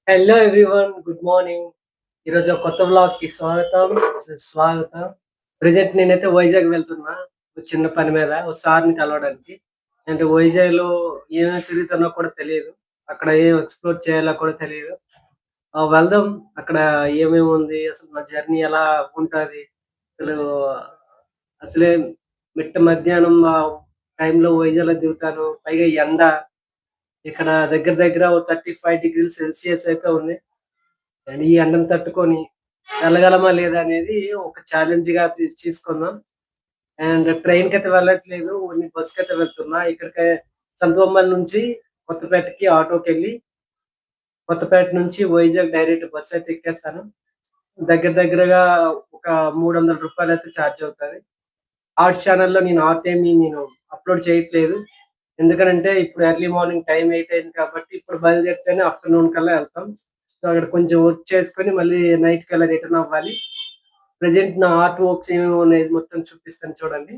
Hello everyone, good morning. ఈరోజు ఒక కొత్త వ్లాగ్‌కి స్వాగతం, స్వాగతం. ప్రెజెంట్ నేనైతే వైజాగ్ వెళ్తున్నా. ఒక చిన్న పని మీద ఓ సార్‌ని కలవడానికి. అంటే వైజాగ్‌లో ఏమేమి తిరుగుతానో కూడా తెలియదు. అక్కడ ఏం ఎక్స్‌ప్లోర్ చేయాలో కూడా తెలియదు. వెళ్దాం. అక్కడ ఏమేమి ఉంది? అసలు నా జర్నీ ఎలా ఉంటది? అసలు అసలే మిట్ట మధ్యాహ్నం టైంలో వైజాగ్‌లో దిగుతాను. పైగా ఎండ. ఇక్కడ దగ్గర దగ్గర ఓ 35 డిగ్రీల సెల్సియస్ అయితే ఉంది. అండ్ ఈ ఎండను తట్టుకొని వెళ్ళగలమా లేదా అనేది ఒక ఛాలెంజ్‌గా తీసుకుందాం. అండ్ ట్రైన్‌కైతే వెళ్ళట్లేదు. ఓన్లీ బస్‌కైతే వెళ్తున్నా. ఇక్కడికే సంతబొమ్మాలి నుంచి కొత్తపేటకి ఆటోకెళ్ళి, కొత్తపేట నుంచి వైజాగ్ డైరెక్ట్ బస్ అయితే ఎక్కేస్తాను. దగ్గర దగ్గరగా ఒక రూ. 300 అయితే చార్జ్ అవుతది. ఆర్ట్స్ ఛానెల్‌లో నేను ఆర్ట్ ఏమి అప్‌లోడ్ చేయట్లేదు. ఎందుకనంటే ఇప్పుడు ఎర్లీ మార్నింగ్ టైం 8 అయింది కాబట్టి ఇప్పుడు బయలుదేరితేనే ఆఫ్టర్‌నూన్ కల్లా ఎళ్తాం. సో, అక్కడ కొంచెం వర్క్ చేసుకొని మళ్ళీ నైట్‌కల్లా రిటర్న్ అవ్వాలి. ప్రెజెంట్ నా ఆర్ట్ వర్క్స్ ఏమేమి ఉన్నాయి మొత్తం చూపిస్తాను చూడండి.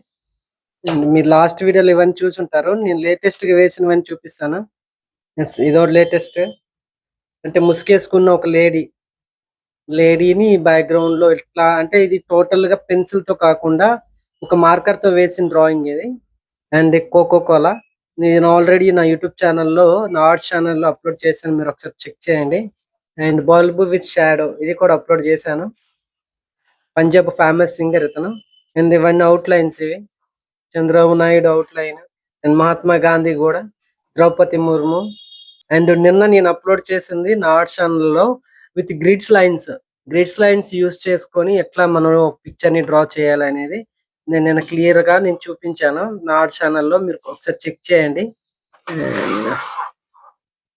మీరు లాస్ట్ వీడియోలో ఇవన్నీ చూసుంటారు. నేను లేటెస్ట్‌గా వేసినవన్నీ చూపిస్తాను. యెస్, ఇదోటి లేటెస్ట్. అంటే ముసుగేసుకున్న ఒక లేడీని బ్యాక్‌గ్రౌండ్‌లో ఇట్లా అంటే ఇది టోటల్‌గా పెన్సిల్‌తో కాకుండా ఒక మార్కర్‌తో వేసిన డ్రాయింగ్ ఇది. And coca cola. నేను ఆల్రెడీ నా యూట్యూబ్ ఛానెల్‌లో, నా ఆర్ట్ ఛానెల్‌లో అప్‌లోడ్ చేశాను. మీరు ఒకసారి చెక్ చేయండి. అండ్ బల్బ్ విత్ షాడో ఇది కూడా అప్‌లోడ్ చేశాను. పంజాబ్ ఫేమస్ సింగర్ ఇతను. అండ్ ఇవన్నీ అవుట్‌లైన్స్ ఇవి. చంద్రబాబు నాయుడు అవుట్‌లైన్. అండ్ మహాత్మా గాంధీ కూడా. ద్రౌపది ముర్ము. అండ్ నిన్న నేను అప్‌లోడ్ చేసింది నా ఆర్ట్ ఛానెల్‌లో విత్ గ్రిడ్స్ లైన్స్ యూజ్ చేసుకొని ఎట్లా మనం ఒక పిక్చర్‌ని డ్రా చేయాలనేది నేను నిన్న క్లియర్‌గా చూపించాను. నా ఆర్ట్ ఛానెల్‌లో మీరు ఒకసారి చెక్ చేయండి. అండ్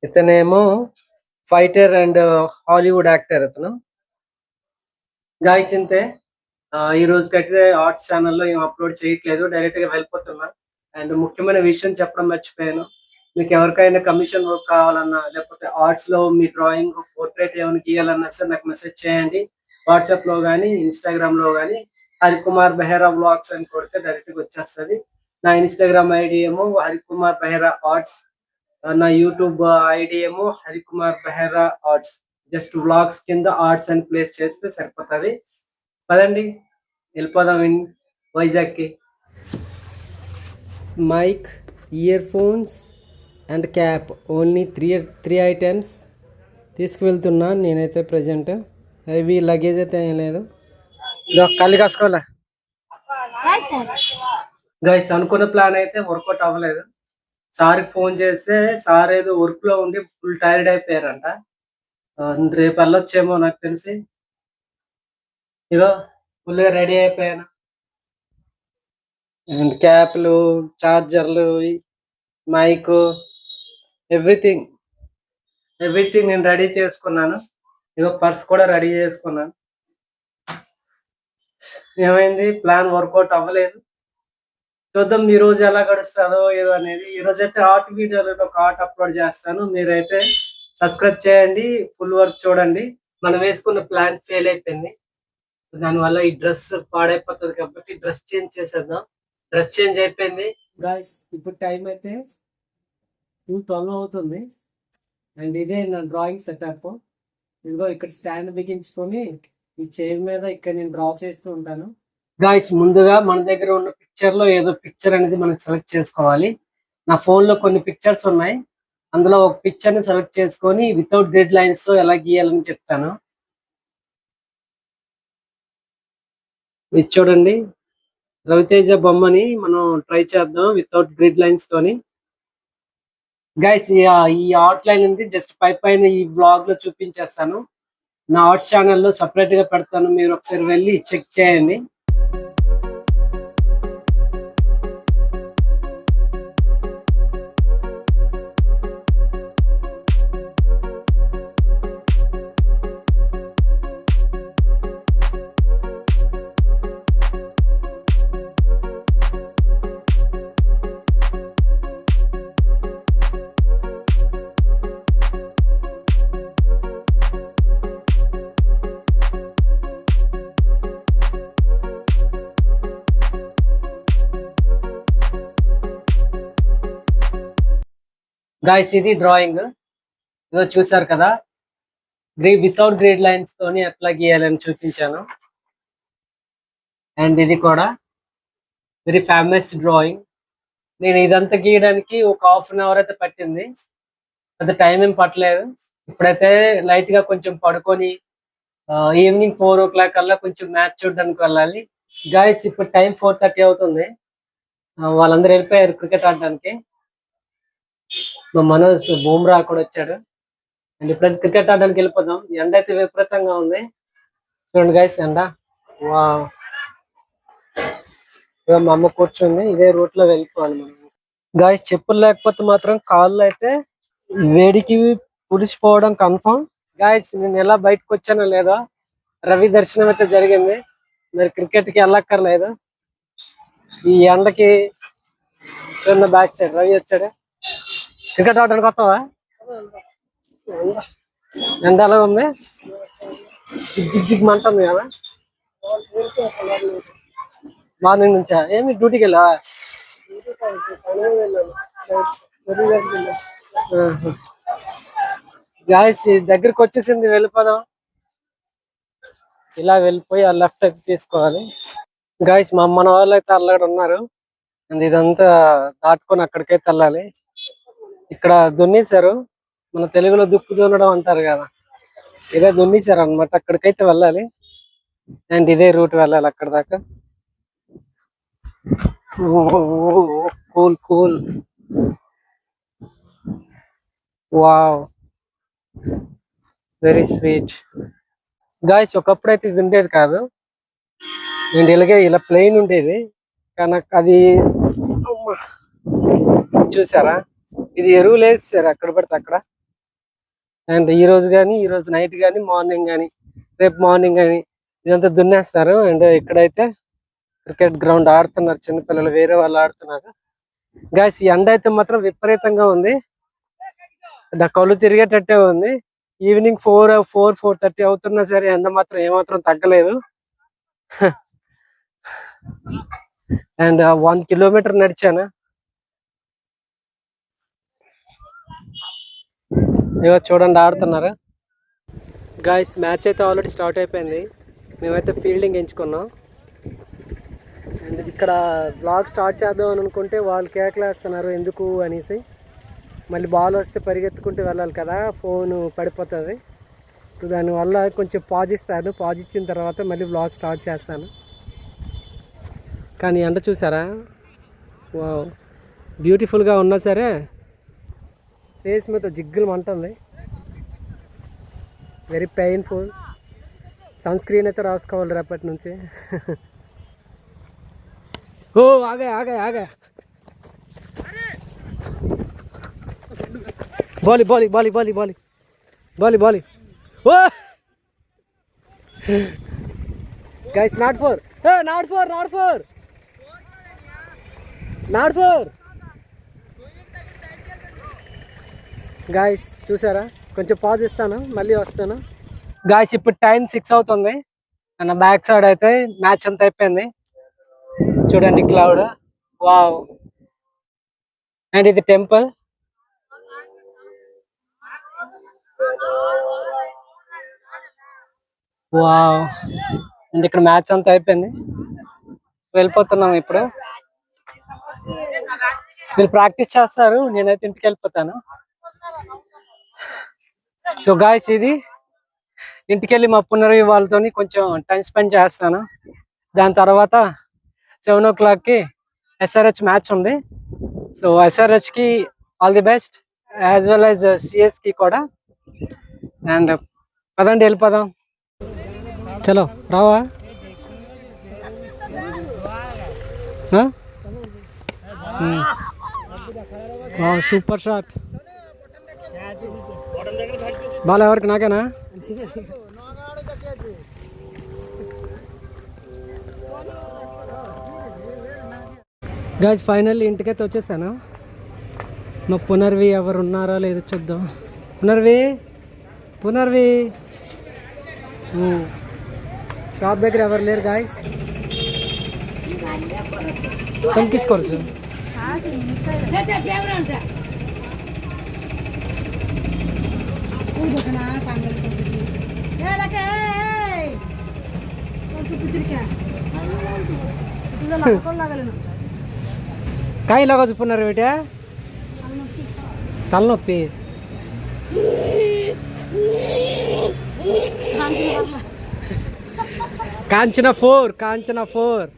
ఇతనేమో ఫైటర్ అండ్ హాలీవుడ్ యాక్టర్ ఇతను. గాయ్స్ ఇంతే. ఈ రోజుకైతే ఆర్ట్ ఛానెల్‌లో ఏం అప్‌లోడ్ చేయట్లేదు. డైరెక్ట్‌గా వెళ్ళిపోతున్నా. అండ్ ముఖ్యమైన విషయం చెప్పడం మర్చిపోయాను. మీకు ఎవరికైనా కమిషన్ వర్క్ కావాలన్నా, లేకపోతే ఆర్ట్స్‌లో మీ డ్రాయింగ్ పోర్ట్రేట్ ఏమైనా గీయాలన్నా సరే నాకు మెసేజ్ చేయండి. వాట్సాప్‌లో గానీ, ఇన్‌స్టాగ్రామ్‌లో గానీ 'హరికుమార్ బెహరా వ్లాగ్స్' అని కొడితే డైరెక్ట్‌గా వచ్చేస్తది. నా ఇన్‌స్టాగ్రామ్ ఐడీ ఏమో 'హరికుమార్ బెహరా ఆర్ట్స్'. నా యూట్యూబ్ ఐడీ ఏమో 'Harikumar Behara arts'. Just vlogs కింద ఆర్ట్స్ అని ప్లేస్ చేస్తే సరిపోతది. పదండి వెళ్ళిపోదాం వైజాగ్‌కి. Mic, earphones and cap only three items తీసుకువెళ్తున్నా నేనైతే ప్రజెంట్. హెవీ లగేజ్ అయితే ఏం లేదు. కళ్ళు కాసుకోలే గైస్. అనుకున్న ప్లాన్ అయితే వర్కౌట్ అవ్వలేదు. సార్కి ఫోన్ చేస్తే సార్ ఏదో వర్క్ లో ఉండి ఫుల్ టైర్డ్ అయిపోయారంట. రేపు వెళ్ళొచ్చేమో నాకు తెలిసి. ఇగో ఫుల్గా రెడీ అయిపోయాను. అండ్ క్యాప్లు, చార్జర్లు, మైక్, ఎవ్రీథింగ్ నేను రెడీ చేసుకున్నాను. ఇగో పర్స్ కూడా రెడీ చేసుకున్నాను. ఏమైంది, ప్లాన్ వర్కౌట్ అవ్వలేదు. చూద్దాం ఈ రోజు ఎలా గడుస్తుందో ఏదో అనేది. ఈ రోజు అయితే ఆర్ట్ వీడియోలో ఒక ఆర్ట్ అప్లోడ్ చేస్తాను. మీరైతే సబ్స్క్రైబ్ చేయండి, ఫుల్ వర్క్ చూడండి. మనం వేసుకున్న ప్లాన్ ఫెయిల్ అయిపోయింది. దానివల్ల ఈ డ్రెస్ పాడైపోతుంది కాబట్టి డ్రెస్ చేంజ్ చేసేద్దాం. డ్రెస్ చేంజ్ అయిపోయింది గాయ్స్. ఇప్పుడు టైం అయితే 2:12 అవుతుంది. అండ్ ఇదే నా డ్రాయింగ్ సెటప్. ఇదిగో ఇక్కడ స్టాండ్ బిగించుకొని ఈ చైర్ మీద ఇక్కడ నేను డ్రా చేస్తూ ఉంటాను. గాయ్స్, ముందుగా మన దగ్గర ఉన్న పిక్చర్ లో ఏదో పిక్చర్ అనేది మనం సెలెక్ట్ చేసుకోవాలి. నా ఫోన్ లో కొన్ని పిక్చర్స్ ఉన్నాయి. అందులో ఒక పిక్చర్ ని సెలెక్ట్ చేసుకొని వితౌట్ గ్రిడ్ లైన్స్ తో ఎలా గీయాలని చెప్తాను. ఇది చూడండి, రవితేజ బొమ్మని మనం ట్రై చేద్దాం వితౌట్ గ్రిడ్ లైన్స్ తోని. గైస్, ఈ అవుట్ లైన్ ఉంది జస్ట్ పైన ఈ బ్లాగ్ లో చూపించేస్తాను. నా ఆర్ట్స్ ఛానల్లో సపరేట్ గా పెడతాను, మీరు ఒకసారి వెళ్ళి చెక్ చేయండి. గాయస్, ఇది డ్రాయింగ్. ఇదో చూసారు కదా, వితౌట్ గ్రేడ్ లైన్స్ తోని ఎట్లా గీయాలని చూపించాను. అండ్ ఇది కూడా వెరీ ఫేమస్ డ్రాయింగ్. నేను ఇదంతా గీయడానికి ఒక ½ అయితే పట్టింది, పెద్ద టైం ఏం పట్టలేదు. ఇప్పుడైతే లైట్ గా కొంచెం పడుకొని ఈవినింగ్ 4 o'clock కల్లా కొంచెం మ్యాచ్ చూడడానికి వెళ్ళాలి. గాయస్ ఇప్పుడు టైం 4:30 అవుతుంది. వాళ్ళందరూ వెళ్ళిపోయారు క్రికెట్ ఆడడానికి. మా మనోజ్ బూమ్రా కూడా వచ్చాడు. అండ్ ఇప్పుడైతే క్రికెట్ ఆడడానికి వెళ్ళిపోదాం. ఎండ అయితే విపరీతంగా ఉంది. చూడండి గాయస్ ఎండ. వా, మా అమ్మ కూర్చుంది. ఇదే రూట్ లో వెళ్ళిపోవాలి మనం. గాయస్ చెప్పులు లేకపోతే మాత్రం కాళ్ళు అయితే వేడికి పుడిచిపోవడం కన్ఫర్మ్. గాయస్ నేను ఎలా బయటకు వచ్చానో లేదో, రవి దర్శనం అయితే జరిగింది. మరి క్రికెట్ కి వెళ్ళక్కర్లేదు. ఈ ఎండకి చూడండి బ్యాక్ సైడ్ రవి వచ్చాడు. క్రికెట్ ఆడడానికి వస్తావా? ఎండ ఎలా ఉంది? జిగ్ జిగ్ జిగ్ మంటుంది కదా. మార్నింగ్ నుంచా? ఏమి డ్యూటీకి వెళ్ళావా? గాయస్ దగ్గరికి వచ్చేసింది, వెళ్ళిపోదాం. ఇలా వెళ్ళిపోయి ఆ లెఫ్ట్ అయితే తీసుకోవాలి. గాయస్ మా మన వాళ్ళు అయితే అల్లగడ ఉన్నారు. అండ్ ఇదంతా దాటుకొని అక్కడికైతే వెళ్ళాలి. ఇక్కడ దున్నేశారు, మన తెలుగులో దుక్కు దున్నడం అంటారు కదా, ఇదే దున్నేశారు అనమాట. అక్కడికైతే వెళ్ళాలి. అండ్ ఇదే రూట్ వెళ్ళాలి అక్కడ దాకా. Cool cool. Wow, very sweet. Guys ఒకప్పుడు అయితే ఇది ఉండేది కాదు. నేను ఇలాగే ఇలా ప్లెయిన్ ఉండేది, కానీ అది చూసారా, ఇది ఎరువులు వేసారు అక్కడ పడితే అక్కడ. అండ్ ఈ రోజు కానీ, ఈ రోజు నైట్ కానీ, మార్నింగ్ కానీ, రేపు మార్నింగ్ కానీ ఇదంతా దున్నేస్తారు. అండ్ ఇక్కడైతే క్రికెట్ గ్రౌండ్ ఆడుతున్నారు చిన్నపిల్లలు, వేరే వాళ్ళు ఆడుతున్నారు. గాయస్ ఈ ఎండ అయితే మాత్రం విపరీతంగా ఉంది. నా కళ్ళు తిరిగేటట్టే ఉంది. ఈవినింగ్ 4:30 అవుతున్నా సరే ఎండ మాత్రం ఏమాత్రం తగ్గలేదు. And 1 kilometer నడిచాను. ఇవో చూడండి ఆడుతున్నారు. గాయస్ మ్యాచ్ అయితే ఆల్రెడీ స్టార్ట్ అయిపోయింది. మేమైతే ఫీల్డింగ్ ఎంచుకున్నాం. అండ్ ఇక్కడ బ్లాగ్ స్టార్ట్ చేద్దాం అని అనుకుంటే వాళ్ళు కేకలేస్తున్నారు ఎందుకు అనేసి. మళ్ళీ బాల్ వస్తే పరిగెత్తుకుంటూ వెళ్ళాలి కదా, ఫోన్ పడిపోతుంది. దానివల్ల కొంచెం పాజ్ ఇస్తాను. పాజ్ ఇచ్చిన తర్వాత మళ్ళీ బ్లాగ్ స్టార్ట్ చేస్తాను. కానీ ఎండ చూసారా, వావ్, బ్యూటిఫుల్గా ఉన్నా సరే ఫేస్ మీద జిగ్గులు మంటుంది. Very painful. సన్ స్క్రీన్ అయితే రాసుకోవాలి రేపటి నుంచి. ఓ ఆగా ఆగా ఆగా. Bali Bali Bali Bali Bali Bali Bali. ఓ గైస్ నాట్ ఫోర్, నాట్ ఫోర్, నాట్ ఫోర్, నాట్ ఫోర్. గాయస్ చూసారా, కొంచెం పాజ్ ఇస్తాను మళ్ళీ వస్తాను. గాయస్ ఇప్పుడు టైం 6 అవుతుంది. నా బ్యాక్ సైడ్ అయితే మ్యాచ్ అంతా అయిపోయింది. చూడండి క్లౌడ్, వావ్. అండ్ ఇది టెంపుల్. వావ్. అండ్ ఇక్కడ మ్యాచ్ అంతా అయిపోయింది, వెళ్ళిపోతున్నాం ఇప్పుడు. వీళ్ళు ప్రాక్టీస్ చేస్తారు, నేనైతే ఇంటికి వెళ్ళిపోతాను. సో గాయస్ ఇది ఇంటికి వెళ్ళి మా పునర్వి వాళ్ళతో కొంచెం టైం స్పెండ్ చేస్తాను. దాని తర్వాత 7 o'clockకి SRH మ్యాచ్ ఉంది. సో SRHకి all the best, as well as సిఎస్కి కూడా. అండ్ పదండి వెళ్ళిపోదాం. చలో రావా. Super shot. బాల్ ఎవరికి? నాకేనా? గైస్ ఫైనల్లీ ఇంటికైతే వచ్చేసాను. మా పునర్వి ఎవరు ఉన్నారో లేదో చూద్దాం. పునర్వి, పునర్వి షాప్ దగ్గర ఎవరు లేరు గాయస్. తనకిసుకోవచ్చు. కాయ ఇలాగ చెప్పున్నారు ఏమిటా తలనొప్పి కాంచన 4 కాంచన 4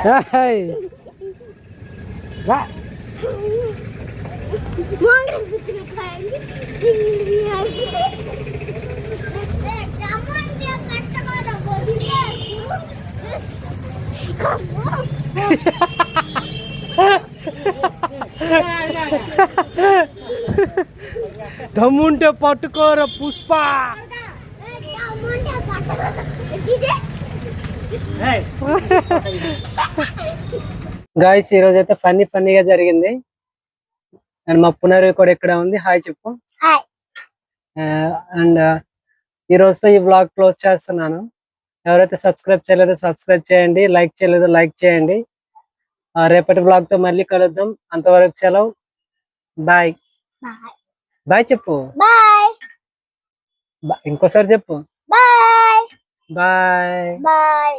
Hey. Ra. దమ్ముంటే పట్టుకోర పుష్ప గాయస్ ఈ రోజు అయితే ఫన్నీగా జరిగింది అండ్ మా పునర్వి కూడా ఇక్కడ ఉంది హాయ్ చెప్పు అండ్ ఈ రోజుతో ఈ బ్లాగ్ క్లోజ్ చేస్తున్నాను ఎవరైతే సబ్స్క్రైబ్ చేయలేదో సబ్స్క్రైబ్ చేయండి లైక్ చేయలేదో లైక్ చేయండి రేపటి బ్లాగ్ తో మళ్ళీ కలుద్దాం అంతవరకు సెలవు బాయ్ బాయ్ చెప్పు ఇంకోసారి చెప్పు బాయ్